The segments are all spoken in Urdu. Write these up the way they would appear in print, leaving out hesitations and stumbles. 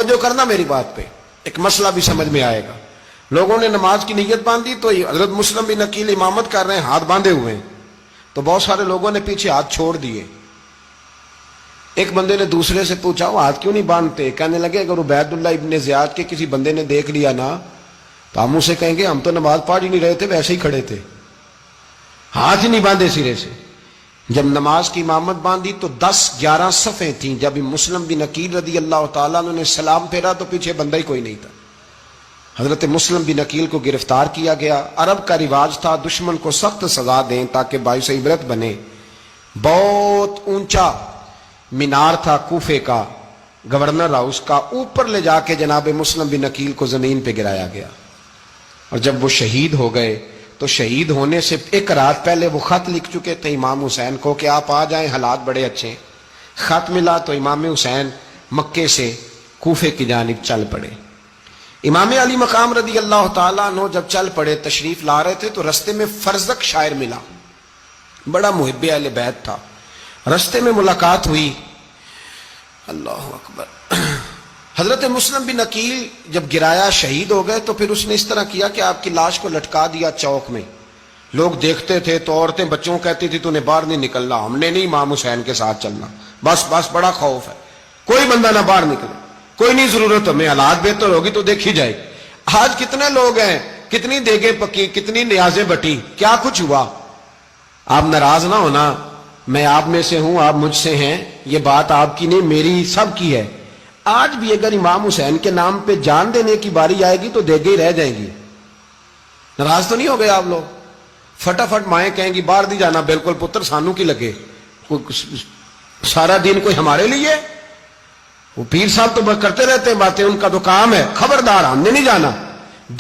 توجہ کرنا میری بات پہ، ایک مسئلہ بھی سمجھ میں آئے گا۔ لوگوں نے نماز کی نیت باندھی تو حضرت مسلم بن عقیل امامت کر رہے ہیں، ہاتھ باندھے ہوئے ہیں، تو بہت سارے لوگوں نے پیچھے ہاتھ چھوڑ دیے۔ ایک بندے نے دوسرے سے پوچھا وہ ہاتھ کیوں نہیں باندھتے؟ کہنے لگے اگر عبید اللہ ابن زیاد کے کسی بندے نے دیکھ لیا نا تو ہم اسے کہیں گے ہم تو نماز پڑھ ہی نہیں رہے تھے، ویسے ہی کھڑے تھے، ہاتھ ہی نہیں باندھے سرے سے۔ جب نماز کی امامت باندھی تو 10-11 صفیں تھیں۔ جب مسلم بن عقیل رضی اللہ تعالیٰ عنہ نے سلام پھیرا تو پیچھے بندہ ہی کوئی نہیں تھا۔ حضرت مسلم بن عقیل کو گرفتار کیا گیا۔ عرب کا رواج تھا دشمن کو سخت سزا دیں تاکہ باعث عبرت بنے۔ بہت اونچا مینار تھا کوفے کا، گورنر ہاؤس کا، اوپر لے جا کے جناب مسلم بن عقیل کو زمین پہ گرایا گیا۔ اور جب وہ شہید ہو گئے تو شہید ہونے سے ایک رات پہلے وہ خط لکھ چکے تھے امام حسین کو کہ آپ آ جائیں، حالات بڑے اچھے ہیں۔ خط ملا تو امام حسین مکے سے کوفے کی جانب چل پڑے۔ امام علی مقام رضی اللہ تعالیٰ عنہ جب چل پڑے، تشریف لا رہے تھے تو رستے میں فرزق شاعر ملا، بڑا محب اہل بیت تھا۔ رستے میں ملاقات ہوئی، اللہ اکبر۔ حضرت مسلم بن عقیل جب گرایا شہید ہو گئے تو پھر اس نے اس طرح کیا کہ آپ کی لاش کو لٹکا دیا چوک میں۔ لوگ دیکھتے تھے تو عورتیں بچوں کہتی تھی تو نے باہر نہیں نکلنا، ہم نے نہیں امام حسین کے ساتھ چلنا، بس بڑا خوف ہے، کوئی بندہ نہ باہر نکلے، کوئی نہیں ضرورت ہمیں، حالات بہتر ہوگی تو دیکھی جائے گی۔ آج کتنے لوگ ہیں، کتنی دیگیں پکی، کتنی نیازیں بٹی، کیا کچھ ہوا؟ آپ ناراض نہ ہونا، میں آپ میں سے ہوں، آپ مجھ سے ہیں، یہ بات آپ کی نہیں میری سب کی ہے۔ آج بھی اگر امام حسین کے نام پہ جان دینے کی باری آئے گی تو دیگیں ہی رہ جائیں گی۔ ناراض تو نہیں ہو گئے آپ لوگ؟ فٹافٹ مائیں کہیں گی باہر نہیں جانا، بالکل پتر سانو کی لگے، سارا دن کوئی ہمارے لیے؟ وہ پیر صاحب تو کرتے رہتے ہیں باتیں، ان کا تو کام ہے، خبردار ہم نے نہیں جانا۔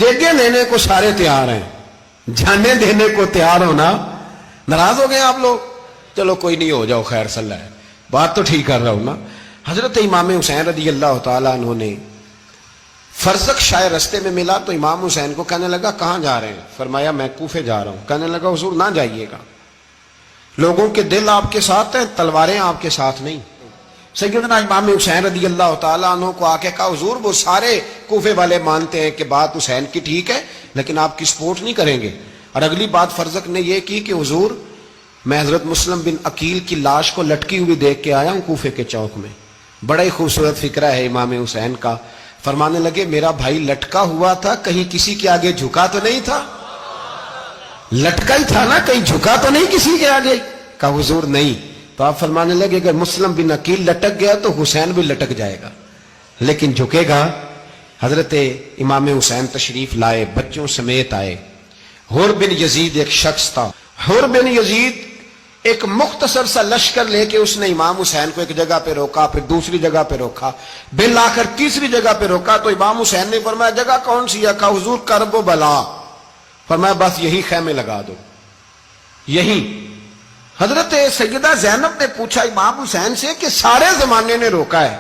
دیگیں دینے کو سارے تیار ہیں، جانے دینے کو تیار ہونا۔ ناراض ہو گئے آپ لوگ؟ چلو کوئی نہیں، ہو جاؤ، خیر صلی اللہ ہے، بات تو ٹھیک کر رہا ہوں نا۔ حضرت امام حسین رضی اللہ تعالیٰ عنہ نے فرزق شاعر رستے میں ملا تو امام حسین کو کہنے لگا کہاں جا رہے ہیں؟ فرمایا میں کوفے جا رہا ہوں۔ کہنے لگا حضور نہ جائیے گا، لوگوں کے دل آپ کے ساتھ ہیں، تلواریں آپ کے ساتھ نہیں۔ سیدنا امام حسین رضی اللہ تعالیٰ عنہ کو آ کے کہا حضور وہ سارے کوفے والے مانتے ہیں کہ بات حسین کی ٹھیک ہے لیکن آپ کی سپورٹ نہیں کریں گے۔ اور اگلی بات فرزق نے یہ کی کہ حضور میں حضرت مسلم بن عقیل کی لاش کو لٹکی ہوئی دیکھ کے آیا ہوں کوفے کے چوک میں، بڑا ہی خوبصورت فکرہ ہے امام حسین کا۔ فرمانے لگے میرا بھائی لٹکا ہوا تھا، کہیں کسی کے آگے جھکا تو نہیں تھا؟ لٹکا ہی تھا نا، کہیں جھکا تو نہیں کسی کے آگے؟ کہا حضور نہیں۔ تو آپ فرمانے لگے اگر مسلم بن عقیل لٹک گیا تو حسین بھی لٹک جائے گا، لیکن جھکے گا۔ حضرت امام حسین تشریف لائے، بچوں سمیت آئے۔ حر بن یزید ایک شخص تھا، حر بن یزید ایک مختصر سا لشکر لے کے اس نے امام حسین کو ایک جگہ پہ روکا، پھر دوسری جگہ پہ روکا، بالآخر تیسری جگہ پہ روکا تو امام حسین نے فرمایا جگہ کون سی ہے؟ کہا حضور کرب و بلا۔ فرمایا بس یہی خیمے لگا دو، یہی۔ حضرت سیدہ زینب نے پوچھا امام حسین سے کہ سارے زمانے نے روکا ہے،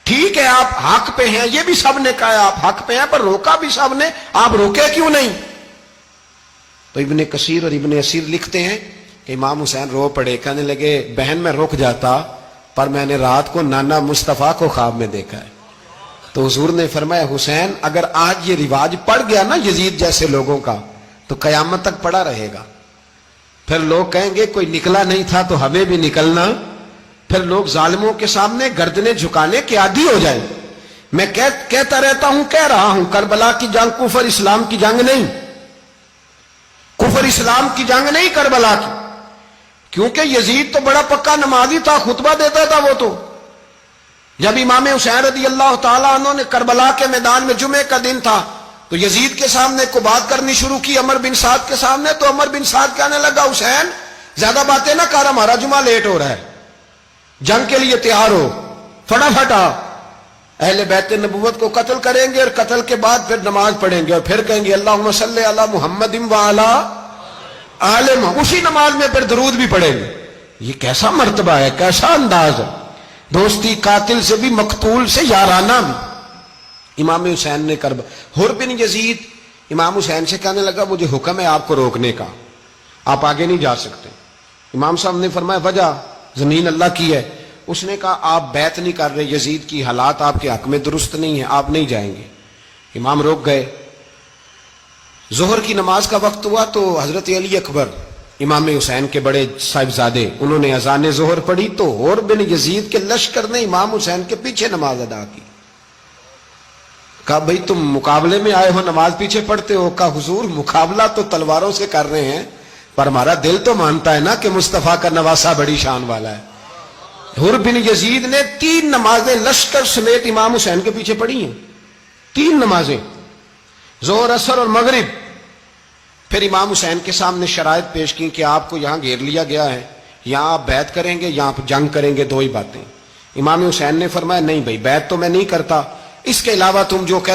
ٹھیک ہے آپ حق پہ ہیں، یہ بھی سب نے کہا آپ حق پہ ہیں، پر روکا بھی سب نے، آپ روکے کیوں نہیں؟ تو ابن کثیر اور ابن اسیر لکھتے ہیں کہ امام حسین رو پڑے، کہنے لگے بہن میں رک جاتا پر میں نے رات کو نانا مصطفیٰ کو خواب میں دیکھا ہے۔ تو حضور نے فرمایا حسین اگر آج یہ رواج پڑ گیا نا یزید جیسے لوگوں کا تو قیامت تک پڑا رہے گا، پھر لوگ کہیں گے کوئی نکلا نہیں تھا تو ہمیں بھی نکلنا، پھر لوگ ظالموں کے سامنے گردنیں جھکانے کے عادی ہو جائیں۔ میں کہتا رہتا ہوں، کہہ رہا ہوں، کربلا کی جنگ کفر اسلام کی جنگ نہیں، کفر اسلام کی جنگ نہیں کربلا کی، کیونکہ یزید تو بڑا پکا نمازی تھا، خطبہ دیتا تھا وہ تو۔ جب امام حسین رضی اللہ تعالیٰ عنہ نے کربلا کے میدان میں جمعے کا دن تھا تو یزید کے سامنے کو بات کرنی شروع کی، عمر بن سعد کے سامنے، تو عمر بن سعد کہنے لگا حسین زیادہ باتیں نہ کر، ہمارا جمعہ لیٹ ہو رہا ہے، جنگ کے لیے تیار ہو، فٹافٹ آ۔ اہل بیت نبوت کو قتل کریں گے اور قتل کے بعد پھر نماز پڑھیں گے اور پھر کہیں گے اللہم صلی علی محمد وعلی آل محمد، اسی نماز میں پھر درود بھی پڑھیں گے۔ یہ کیسا مرتبہ ہے، کیسا انداز ہے، دوستی قاتل سے بھی مقتول سے یارانہ بھی۔ امام حسین نے حر بن یزید امام حسین سے کہنے لگا مجھے حکم ہے آپ کو روکنے کا، آپ آگے نہیں جا سکتے۔ امام صاحب نے فرمایا وجہ؟ زمین اللہ کی ہے۔ اس نے کہا آپ بیعت نہیں کر رہے، یزید کی حالات آپ کے حق میں درست نہیں ہیں، آپ نہیں جائیں گے۔ امام روک گئے۔ ظہر کی نماز کا وقت ہوا تو حضرت علی اکبر امام حسین کے بڑے صاحبزادے، انہوں نے اذان ظہر پڑھی تو اور بن یزید کے لشکر نے امام حسین کے پیچھے نماز ادا کی۔ کہا بھئی تم مقابلے میں آئے ہو، نماز پیچھے پڑھتے ہو؟ کہا حضور مقابلہ تو تلواروں سے کر رہے ہیں، پر ہمارا دل تو مانتا ہے نا کہ مصطفیٰ کا نواسہ بڑی شان والا ہے۔ حر بن یزید نے 3 نمازیں لشکر سمیت امام حسین کے پیچھے پڑھی ہیں، 3 نمازیں، ظہر اثر اور مغرب۔ پھر امام حسین کے سامنے شرائط پیش کی کہ آپ کو یہاں گھیر لیا گیا ہے، یہاں آپ بیعت کریں گے، یہاں آپ جنگ کریں گے، 2 ہی باتیں۔ امام حسین نے فرمایا نہیں بھائی بیعت تو میں نہیں کرتا، اس کے علاوہ تم جو کہتے